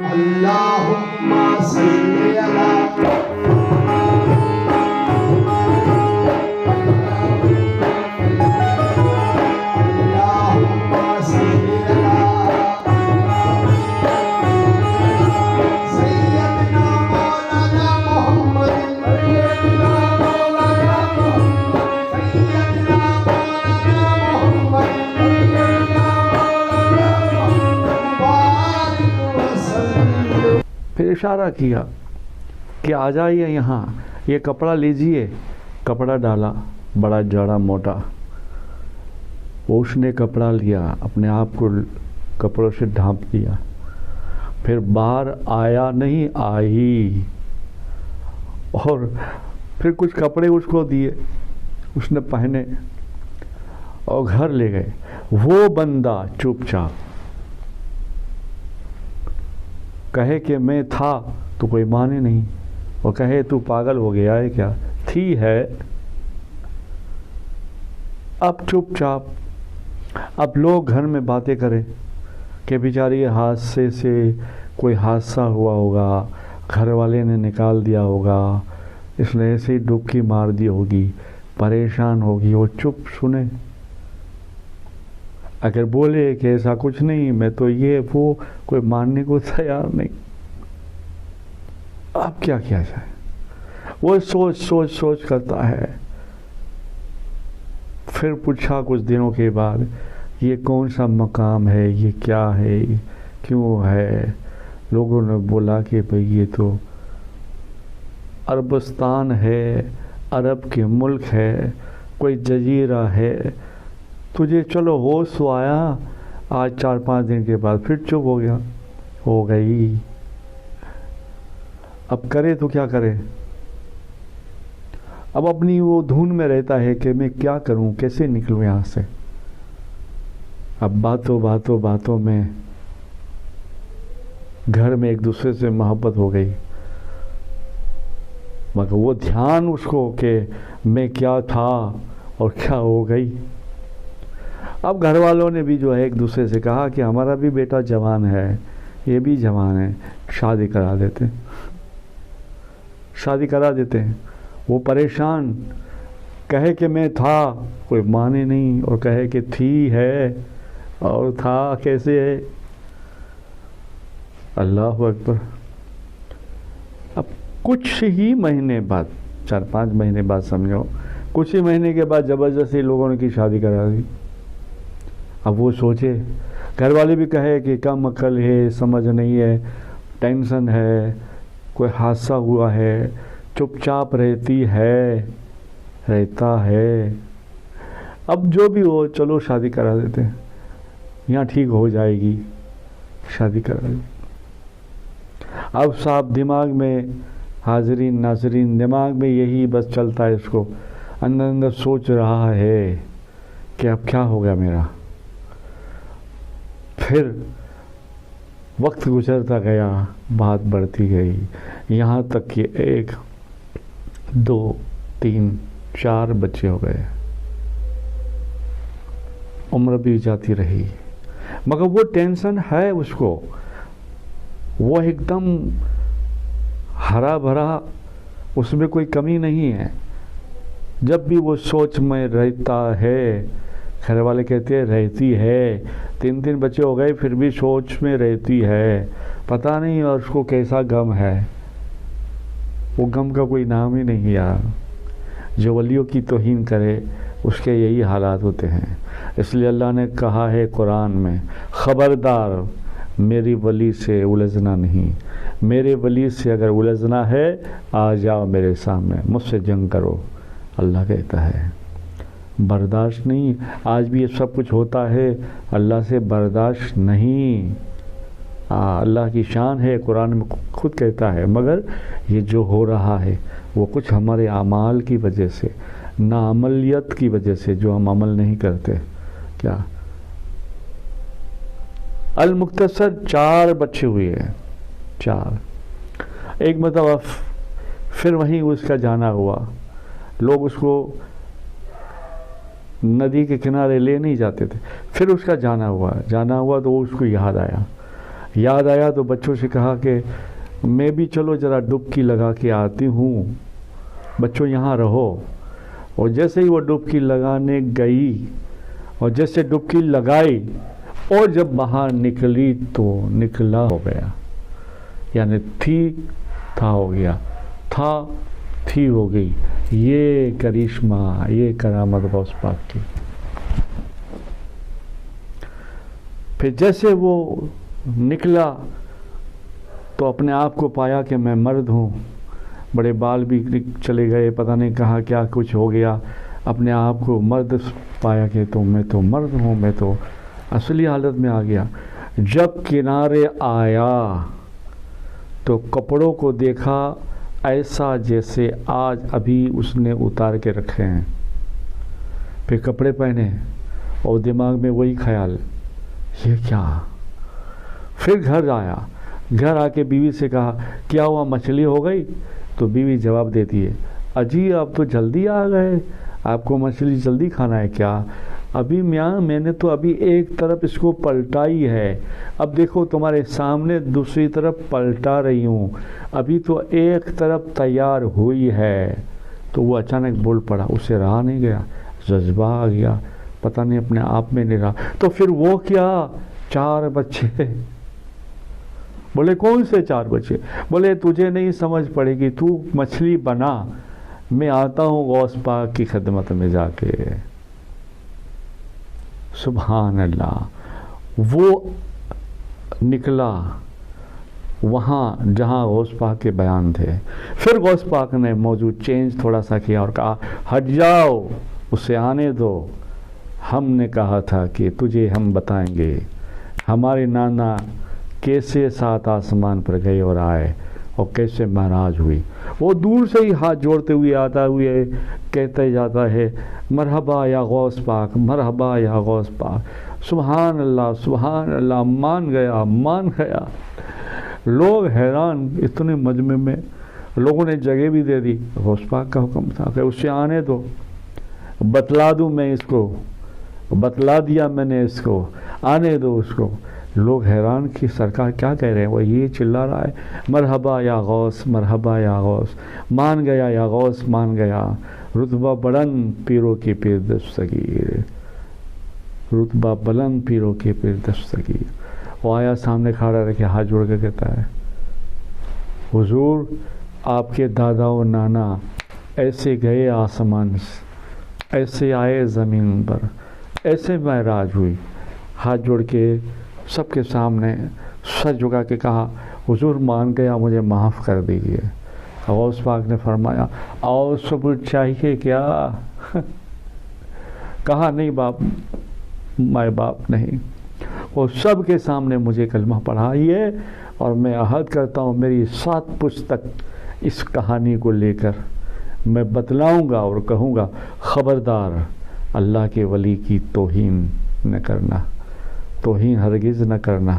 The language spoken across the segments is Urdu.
اللہم صلی علی پھر اشارہ کیا کہ آ جائیے یہاں، یہ کپڑا لیجئے. کپڑا ڈالا بڑا جڑا موٹا. اس نے کپڑا لیا، اپنے آپ کو کپڑوں سے ڈھانپ دیا. پھر باہر آیا نہیں، آئی، اور پھر کچھ کپڑے اس کو دیے، اس نے پہنے اور گھر لے گئے. وہ بندہ چپ چاپ کہے کہ میں تھا تو کوئی مانے نہیں، اور کہے تو پاگل ہو گیا ہے کیا، تھی ہے. اب چپ چاپ اب لوگ گھر میں باتیں کریں کہ بیچاری حادثے سے کوئی حادثہ ہوا ہوگا، گھر والے نے نکال دیا ہوگا، اس نے ایسے ہی ڈبکی مار دی ہوگی، پریشان ہوگی. وہ چپ سنے. اگر بولے کہ ایسا کچھ نہیں، میں تو یہ وہ، کوئی ماننے کو تیار نہیں. اب کیا کیا جائے؟ وہ سوچ کرتا ہے. پھر پوچھا کچھ دنوں کے بعد، یہ کون سا مقام ہے، یہ کیا ہے، کیوں ہے؟ لوگوں نے بولا کہ بھئی یہ تو عربستان ہے، عرب کے ملک ہے، کوئی جزیرہ ہے. تجھے چلو ہوش تو آیا. آج 4-5 دن کے بعد پھر چپ ہو گیا، ہو گئی. اب کرے تو کیا کرے؟ اب اپنی وہ دھن میں رہتا ہے کہ میں کیا کروں، کیسے نکلوں یہاں سے. اب باتوں میں گھر میں ایک دوسرے سے محبت ہو گئی، مگر وہ دھیان اس کو کہ میں کیا تھا اور کیا ہو گئی. اب گھر والوں نے بھی جو ہے ایک دوسرے سے کہا کہ ہمارا بھی بیٹا جوان ہے، یہ بھی جوان ہے، شادی کرا دیتے ہیں. وہ پریشان، کہے کہ میں تھا، کوئی مانے نہیں، اور کہے کہ تھی ہے، اور تھا کیسے ہے. اللہ اکبر. اب کچھ ہی مہینے بعد، 4-5 مہینے بعد سمجھو، کچھ ہی مہینے کے بعد زبردستی لوگوں نے کی شادی کرا دی. اب وہ سوچے، گھر والے بھی کہے کہ کم عقل ہے، سمجھ نہیں ہے، ٹینشن ہے، کوئی حادثہ ہوا ہے، چپ چاپ رہتا ہے. اب جو بھی ہو، چلو شادی کرا دیتے ہیں، یہاں ٹھیک ہو جائے گی، شادی کرا دی. اب صاحب دماغ میں، حاضرین ناظرین، دماغ میں یہی بس چلتا ہے، اس کو اندر سوچ رہا ہے کہ اب کیا ہوگا میرا. پھر وقت گزرتا گیا، بات بڑھتی گئی، یہاں تک کہ 1 2 3 4 بچے ہو گئے. عمر بھی جاتی رہی، مگر وہ ٹینشن ہے اس کو، وہ ایک دم ہرا بھرا، اس میں کوئی کمی نہیں ہے. جب بھی وہ سوچ میں رہتا ہے، گھر والے کہتے ہیں رہتی ہے، 3 بچے ہو گئے پھر بھی سوچ میں رہتی ہے. پتہ نہیں اور اس کو کیسا غم ہے. وہ غم کا کوئی نام ہی نہیں یار. جو ولیوں کی توہین کرے اس کے یہی حالات ہوتے ہیں. اس لیے اللہ نے کہا ہے قرآن میں، خبردار میری ولی سے الجھنا نہیں. میرے ولی سے اگر الجھنا ہے، آ جاؤ میرے سامنے، مجھ سے جنگ کرو. اللہ کہتا ہے برداشت نہیں. آج بھی یہ سب کچھ ہوتا ہے، اللہ سے برداشت نہیں. اللہ کی شان ہے، قرآن میں خود کہتا ہے. مگر یہ جو ہو رہا ہے وہ کچھ ہمارے اعمال کی وجہ سے، ناعملیت کی وجہ سے، جو ہم عمل نہیں کرتے. کیا المختصر 4 بچے ہوئے ہیں، 4. ایک مرتبہ پھر وہیں اس کا جانا ہوا. لوگ اس کو ندی کے کنارے لے نہیں جاتے تھے. پھر اس کا جانا ہوا تو اس کو یاد آیا یاد آیا تو بچوں سے کہا کہ میں بھی چلو ذرا ڈبکی لگا کے آتی ہوں، بچوں یہاں رہو۔ اور جیسے ہی وہ ڈبکی لگانے گئی اور جیسے ڈبکی لگائی اور جب باہر نکلی تو نکلا ہو گیا، یعنی تھا ہو گیا، تھی ہو گئی۔ یہ کرشمہ، یہ کرامت غوث پاک کی۔ پھر جیسے وہ نکلا تو اپنے آپ کو پایا کہ میں مرد ہوں، بڑے بال بھی چلے گئے، پتہ نہیں کہاں کیا کچھ ہو گیا، اپنے آپ کو مرد پایا کہ میں تو مرد ہوں، میں تو اصلی حالت میں آ گیا۔ جب کنارے آیا تو کپڑوں کو دیکھا ایسا جیسے آج ابھی اس نے اتار کے رکھے ہیں، پھر کپڑے پہنے اور دماغ میں وہی خیال، یہ کیا؟ پھر گھر آیا، گھر آ کے بیوی سے کہا کیا ہوا، مچھلی ہو گئی؟ تو بیوی جواب دیتی ہے اجی آپ تو جلدی آ گئے، آپ کو مچھلی جلدی کھانا ہے کیا؟ ابھی میاں میں نے تو ابھی ایک طرف اس کو پلٹائی ہے، اب دیکھو تمہارے سامنے دوسری طرف پلٹا رہی ہوں، ابھی تو ایک طرف تیار ہوئی ہے۔ تو وہ اچانک بول پڑا، اسے رہا نہیں گیا، جذبہ آ گیا، پتہ نہیں اپنے آپ میں نہیں رہا۔ تو پھر وہ کیا، 4 بچے۔ بولے کون سے 4 بچے؟ بولے تجھے نہیں سمجھ پڑے گی، تو مچھلی بنا، میں آتا ہوں غوث پاک کی خدمت میں جا کے۔ سبحان اللہ۔ وہ نکلا وہاں جہاں غوث پاک کے بیان تھے۔ پھر غوث پاک نے موضوع چینج تھوڑا سا کیا اور کہا ہٹ جاؤ، اسے آنے دو، ہم نے کہا تھا کہ تجھے ہم بتائیں گے ہمارے نانا کیسے 7 آسمان پر گئے اور آئے اور کیسے معراج ہوئی۔ وہ دور سے ہی ہاتھ جوڑتے ہوئے آتا ہوئے کہتے جاتا ہے مرحبا یا غوث پاک، مرحبا یا غوث پاک۔ سبحان اللہ، سبحان اللہ، مان گیا۔ لوگ حیران، اتنے مجمع میں لوگوں نے جگہ بھی دے دی۔ غوث پاک کا حکم تھا کہ اسے آنے دو، بتلا دوں میں اس کو، بتلا دیا میں نے اس کو، آنے دو اس کو۔ لوگ حیران کہ سرکار کیا کہہ رہے ہیں، وہ یہ چلا رہا ہے مرحبا یا غوث، مرحبا یا غوث، مان گیا یا غوث، مان گیا، رتبہ بلند پیروں کے پیر دستگیر، رتبہ بلند پیروں کے پیر دستگیر۔ وہ آیا سامنے کھڑا رکھے ہاتھ جوڑ کے کہتا ہے حضور آپ کے دادا و نانا ایسے گئے آسمان، ایسے آئے زمین پر، ایسے معراج ہوئی۔ ہاتھ جوڑ کے سب کے سامنے سر جھکا کے کہا حضور مان گیا، مجھے معاف کر دیجیے۔ غوث پاک نے فرمایا اور ثبوت چاہیے کیا؟ کہا نہیں باپ، میں باپ نہیں۔ وہ سب کے سامنے مجھے کلمہ پڑھائیے اور میں عہد کرتا ہوں میری 7 پشت تک اس کہانی کو لے کر میں بتلاؤں گا اور کہوں گا خبردار اللہ کے ولی کی توہین نہ کرنا، توہین ہرگز نہ کرنا،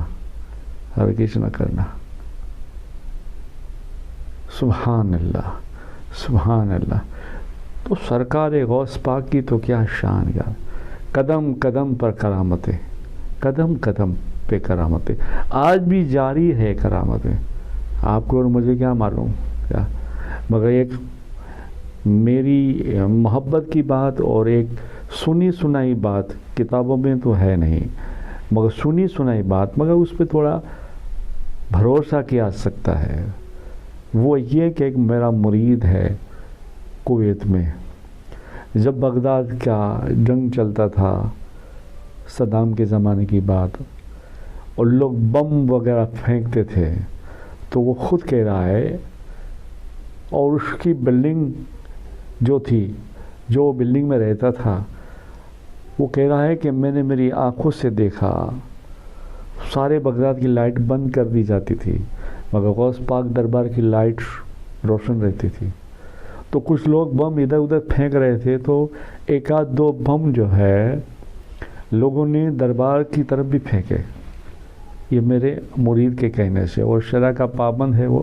ہرگز نہ کرنا۔ سبحان اللہ، سبحان اللہ۔ تو سرکار غوث پاک کی تو کیا شان یار، قدم قدم پر کرامتیں، قدم قدم پہ کرامتیں، آج بھی جاری ہے کرامتیں۔ آپ کو اور مجھے کیا معلوم کیا، مگر ایک میری محبت کی بات اور ایک سنی سنائی بات کتابوں میں تو ہے نہیں، مگر سنی سنائی بات، مگر اس پہ تھوڑا بھروسہ کیا سکتا ہے۔ وہ یہ کہ ایک میرا مرید ہے کویت میں، جب بغداد کا جنگ چلتا تھا، صدام کے زمانے کی بات، اور لوگ بم وغیرہ پھینکتے تھے، تو وہ خود کہہ رہا ہے، اور اس کی بلڈنگ جو تھی، جو بلڈنگ میں رہتا تھا، وہ کہہ رہا ہے کہ میں نے میری آنکھوں سے دیکھا سارے بغداد کی لائٹ بند کر دی جاتی تھی، مگر غوث پاک دربار کی لائٹ روشن رہتی تھی۔ تو کچھ لوگ بم ادھر ادھر پھینک رہے تھے، تو 1-2 بم جو ہے لوگوں نے دربار کی طرف بھی پھینکے۔ یہ میرے مرید کے کہنے سے، اور شرع کا پابند ہے وہ،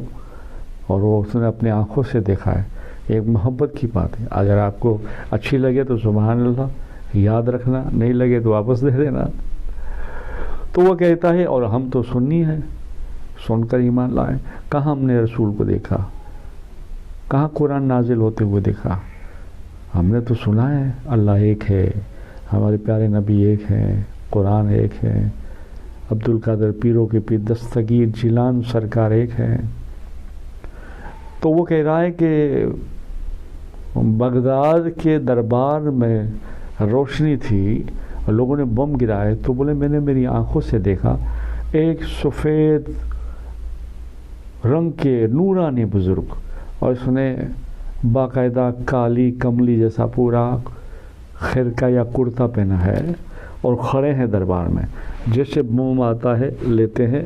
اور وہ اس نے اپنے آنکھوں سے دیکھا ہے۔ ایک محبت کی بات ہے، اگر آپ کو اچھی لگے تو سبحان اللہ یاد رکھنا، نہیں لگے تو واپس دے دینا۔ تو وہ کہتا ہے، اور ہم تو سنی ہیں، سن کر ایمان لائیں. کہاں ہم نے رسول کو دیکھا؟ کہاں قرآن نازل ہوتے ہوئے دیکھا؟ ہم نے تو سنا ہے اللہ ایک ہے، ہمارے پیارے نبی ایک ہیں، قرآن ایک ہے، عبد القادر پیروں کے پیر دستگیر جیلان سرکار ایک ہیں. تو وہ کہہ رہا ہے کہ بغداد کے دربار میں روشنی تھی اور لوگوں نے بم گرائے، تو بولے میں نے میری آنکھوں سے دیکھا ایک سفید رنگ کے نورانی بزرگ، اور اس نے باقاعدہ کالی کملی جیسا پورا خرقہ یا کرتا پہنا ہے اور کھڑے ہیں دربار میں. جیسے بم آتا ہے لیتے ہیں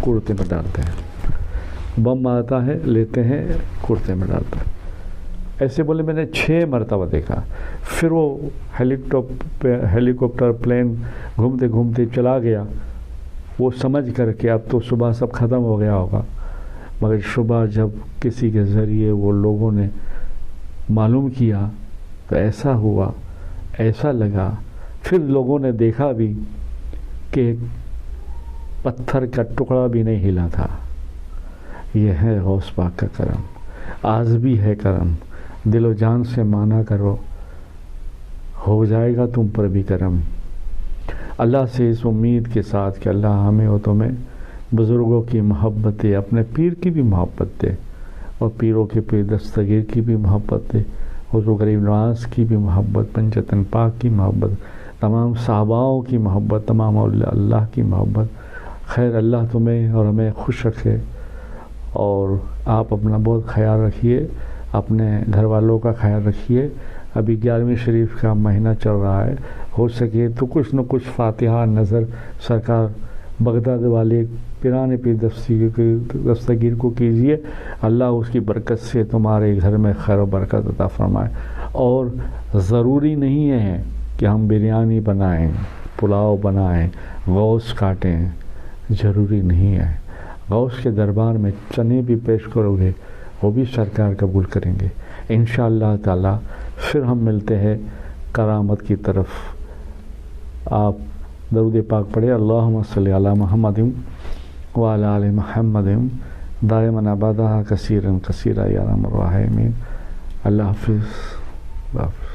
کرتے میں ڈالتے ہیں، بم آتا ہے لیتے ہیں کرتے میں ڈالتے ہیں. ایسے بولے میں نے 6 مرتبہ دیکھا. پھر وہ ہیلی کاپٹر پلین گھومتے گھومتے چلا گیا. وہ سمجھ کر کے اب تو صبح سب ختم ہو گیا ہوگا، مگر صبح جب کسی کے ذریعے وہ لوگوں نے معلوم کیا تو ایسا ہوا، ایسا لگا. پھر لوگوں نے دیکھا بھی کہ پتھر کا ٹکڑا بھی نہیں ہلا تھا. یہ ہے غوث پاک کا کرم. آج بھی ہے کرم، دل و جان سے مانا کرو، ہو جائے گا تم پر بھی کرم. اللہ سے اس امید کے ساتھ کہ اللہ ہمیں اور تمہیں بزرگوں کی محبت دے، اپنے پیر کی بھی محبت دے، اور پیروں کے پیر دستگیر کی بھی محبت دے، حضور غریب نواز کی بھی محبت، پنجتن پاک کی محبت، تمام صحاباؤں کی محبت، تمام اولیاء اللہ کی محبت. خیر اللہ تمہیں اور ہمیں خوش رکھے، اور آپ اپنا بہت خیال رکھیے، اپنے گھر والوں کا خیال رکھیے. ابھی 11ویں شریف کا مہینہ چل رہا ہے، ہو سکے تو کچھ نہ کچھ فاتحہ نظر سرکار بغداد والے پیرانے پیر دستگیر کو کیجیے. اللہ اس کی برکت سے تمہارے گھر میں خیر و برکت عطا فرمائے. اور ضروری نہیں ہے کہ ہم بریانی بنائیں، پلاؤ بنائیں، غوث کاٹیں، ضروری نہیں ہے. غوث کے دربار میں چنے بھی پیش کرو گے وہ بھی سرکار قبول کریں گے انشاءاللہ تعالی. پھر ہم ملتے ہیں کرامت کی طرف. آپ درود پاک پڑھے، اللہم صلی علی محمد وعلی آل محمد دائما ابدا کثیرا کثیرا یا ارحم الراحمین. اللہ حافظ.